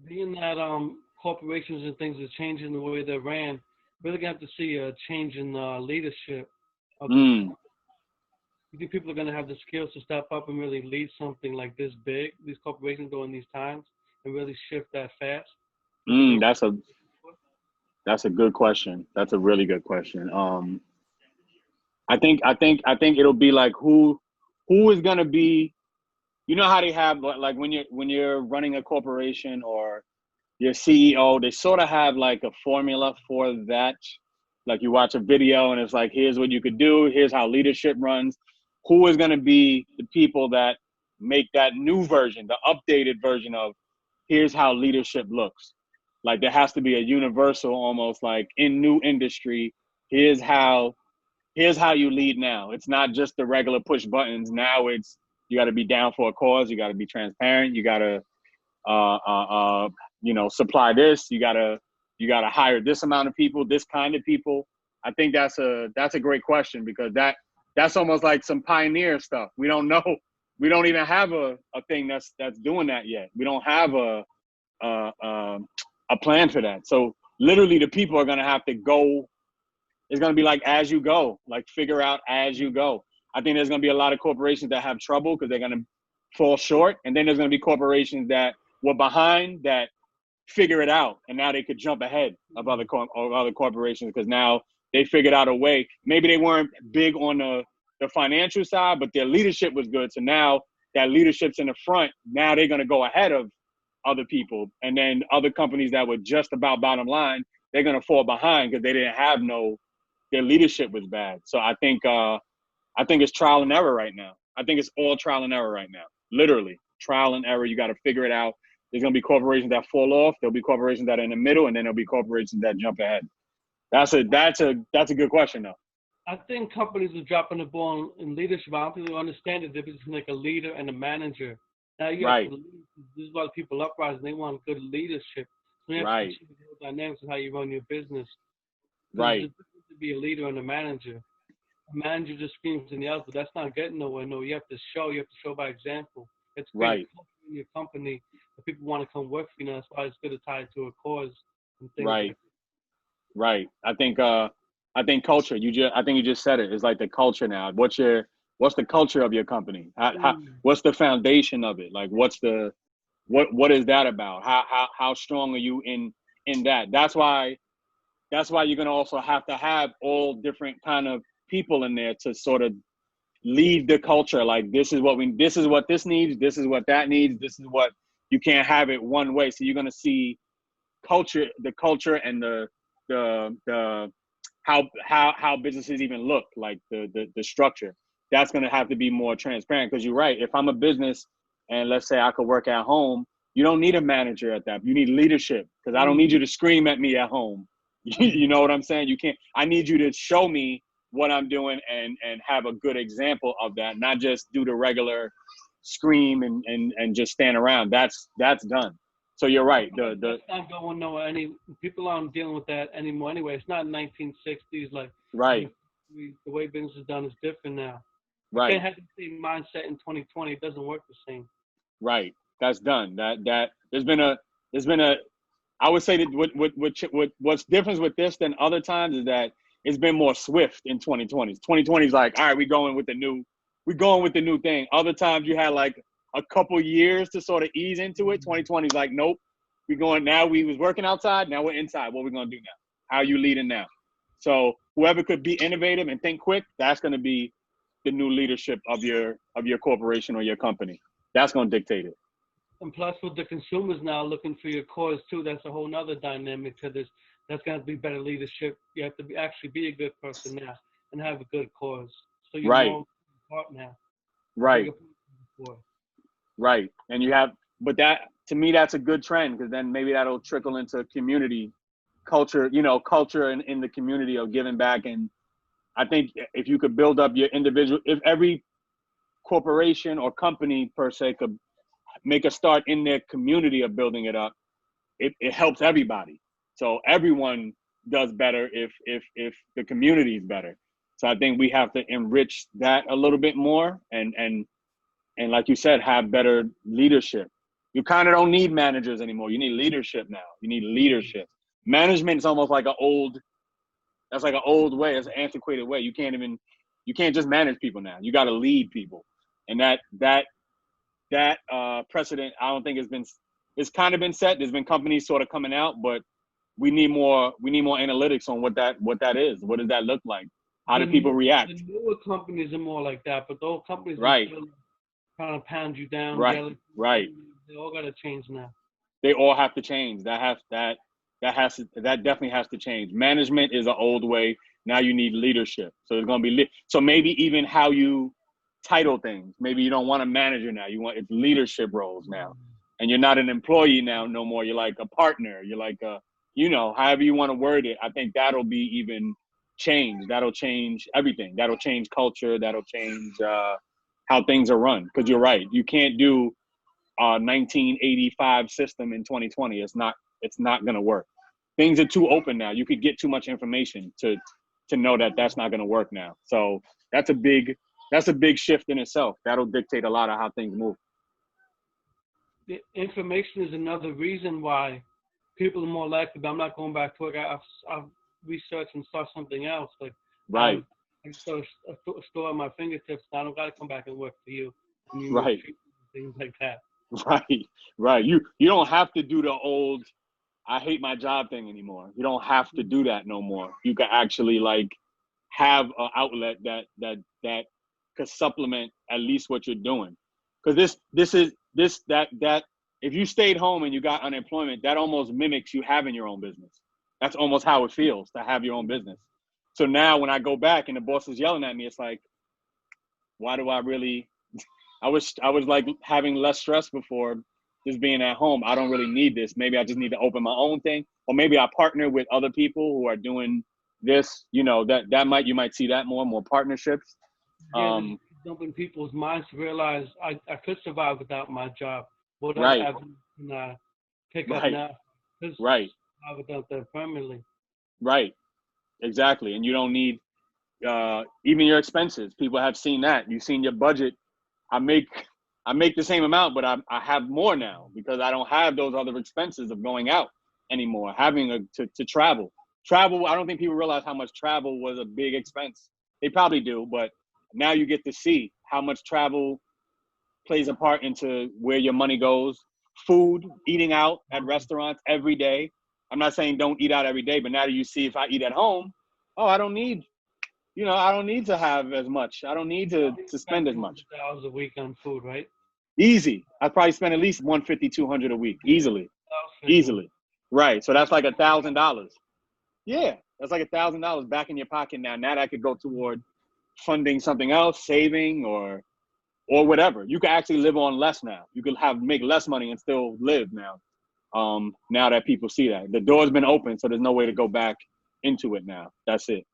being that corporations and things are changing the way they're ran, we're gonna have to see a change in leadership of these. Mm, You think people are gonna have the skills to step up and really lead something like this big, these corporations during these times, and really shift that fast? With the mm, new, that's a good question. That's a really good question. I think it'll be like who is gonna be. You know how they have like when you're running a corporation or your CEO, they sort of have like a formula for that. Like you watch a video and it's like, here's what you could do. Here's how leadership runs. Who is going to be the people that make that new version, the updated version of here's how leadership looks? Like there has to be a universal, almost like in new industry. Here's how here's how you lead now. It's not just the regular push buttons. Now it's you got to be down for a cause. You got to be transparent. You got to uh, uh, uh, supply this. You gotta hire this amount of people, this kind of people. I think that's a great question because that's almost like some pioneer stuff. We don't know. We don't even have a thing that's doing that yet. We don't have a a plan for that. So literally, the people are gonna have to go. It's gonna be like as you go, like figure out as you go. I think there's gonna be a lot of corporations that have trouble because they're gonna fall short, and then there's gonna be corporations that were behind that figure it out, and now they could jump ahead of other corporations because now they figured out a way. Maybe they weren't big on the financial side, but their leadership was good. So now that leadership's in the front, now they're gonna go ahead of other people, and then other companies that were just about bottom line, they're gonna fall behind because they didn't have no their leadership was bad. So I think it's trial and error right now. I think it's all trial and error right now. Literally, trial and error. You got to figure it out. There's gonna be corporations that fall off. There'll be corporations that are in the middle, and then there'll be corporations that jump ahead. That's a good question though. I think companies are dropping the ball in leadership. I don't think they understand the difference between like a leader and a manager. Now you have to Right, lead. This is why the people uprising. They want good leadership. So you have to right, change the whole dynamics of how you run your business. Because right, it's different to be a leader and a manager. A manager just screams in the others, but that's not getting nowhere. No, you have to show. You have to show by example. It's create a right, culture in your company that people want to come work for you. That's why it's good to tie it to a cause and things right, like right. I think culture. I think you just said it. It's like the culture now. What's the culture of your company? that. What's the foundation of it? Like what is that about? How strong are you in that? That's why you're going to also have to have all different kind of people in there to sort of lead the culture. Like this is what this needs, this is what that needs, this is what you can't have it one way. So you're going to see the culture and the how businesses even look, like the structure. That's going to have to be more transparent because you're right. If I'm a business and let's say I could work at home, you don't need a manager at that. You need leadership because I don't need you to scream at me at home. You know what I'm saying? You can't. I need you to show me what I'm doing and have a good example of that, not just do the regular scream and just stand around. That's done. So you're right. The That's not going nowhere. People aren't dealing with that anymore. Anyway, it's not 1960s. Like right, the way business is done is different now. You can't right, have the same mindset in 2020. It doesn't work the same. right. That's done. That there's been a I would say that what's different with this than other times is that it's been more swift in 2020s. 2020 is like, all right, we're going with the new thing. Other times you had like a couple years to sort of ease into it. 2020 is like, nope, we going now. We was working outside, now we're inside. What we gonna do now? How are you leading now? So whoever could be innovative and think quick, that's gonna be the new leadership of your corporation or your company. That's gonna dictate it. And plus, with the consumers now looking for your cause too, that's a whole nother dynamic to this. That's going to be better leadership. You have to actually be a good person now and have a good cause. So you're Right, more part now, a bigger right. part than before. Right. And but that, to me, that's a good trend because then maybe that'll trickle into community culture, culture in the community of giving back. And I think if you could build up your individual, if every corporation or company per se could make a start in their community of building it up, it helps everybody. So everyone does better if the community is better. So I think we have to enrich that a little bit more and like you said, have better leadership. You kind of don't need managers anymore. You need leadership now. You need leadership. Management is almost like that's like an old way. It's an antiquated way. You can't just manage people now. You got to lead people. And that precedent, I don't think it's kind of been set. There's been companies sort of coming out, but we need more analytics on what that is. What does that look like? How do people react? The newer companies are more like that, but those companies Right. are still trying to pound you down. Right. Right. They all got to change now. They all have to change. That definitely has to change. Management is an old way. Now you need leadership. So there's going to be so maybe even how you title things. Maybe you don't want a manager now. It's leadership roles now, and you're not an employee now no more. You're like a partner. You're like however you want to word it. I think that'll be even change. That'll change everything. That'll change culture. That'll change how things are run. Because you're right. You can't do a 1985 system in 2020. It's not going to work. Things are too open now. You could get too much information to know that that's not going to work now. So that's a big shift in itself. That'll dictate a lot of how things move. The information is another reason why people are more likely, but I'm not going back to work. I've researched and saw something else. Like, right. I saw a store at my fingertips. I don't got to come back and work for you. Right. Things like that. Right. You don't have to do the old I hate my job thing anymore. You don't have to do that no more. You can actually like have an outlet that could supplement at least what you're doing. Because that if you stayed home and you got unemployment, that almost mimics you having your own business. That's almost how it feels to have your own business. So now when I go back and the boss is yelling at me, it's like, why do I really? I was like having less stress before just being at home. I don't really need this. Maybe I just need to open my own thing, or maybe I partner with other people who are doing this. You might see that more partnerships. Yeah, open people's minds to realize I could survive without my job. What right. I can pick right. up now. Right. I without that permanently. Right. Exactly. And you don't need even your expenses. People have seen that. You've seen your budget. I make the same amount, but I have more now because I don't have those other expenses of going out anymore, having to travel. Travel, I don't think people realize how much travel was a big expense. They probably do, but now you get to see how much travel plays a part into where your money goes. Food, eating out at restaurants every day. I'm not saying don't eat out every day, but now that you see if I eat at home, I don't need to have as much. I don't need to spend as much. $1,000 a week on food, right? Easy. I probably spend at least $150, $200 a week. Easily. Right. So that's like $1,000. Yeah. That's like $1,000 back in your pocket now. Now that could go toward funding something else, saving or whatever. You can actually live on less now. You can make less money and still live now. Now that people see that. The door's been open, so there's no way to go back into it now. That's it.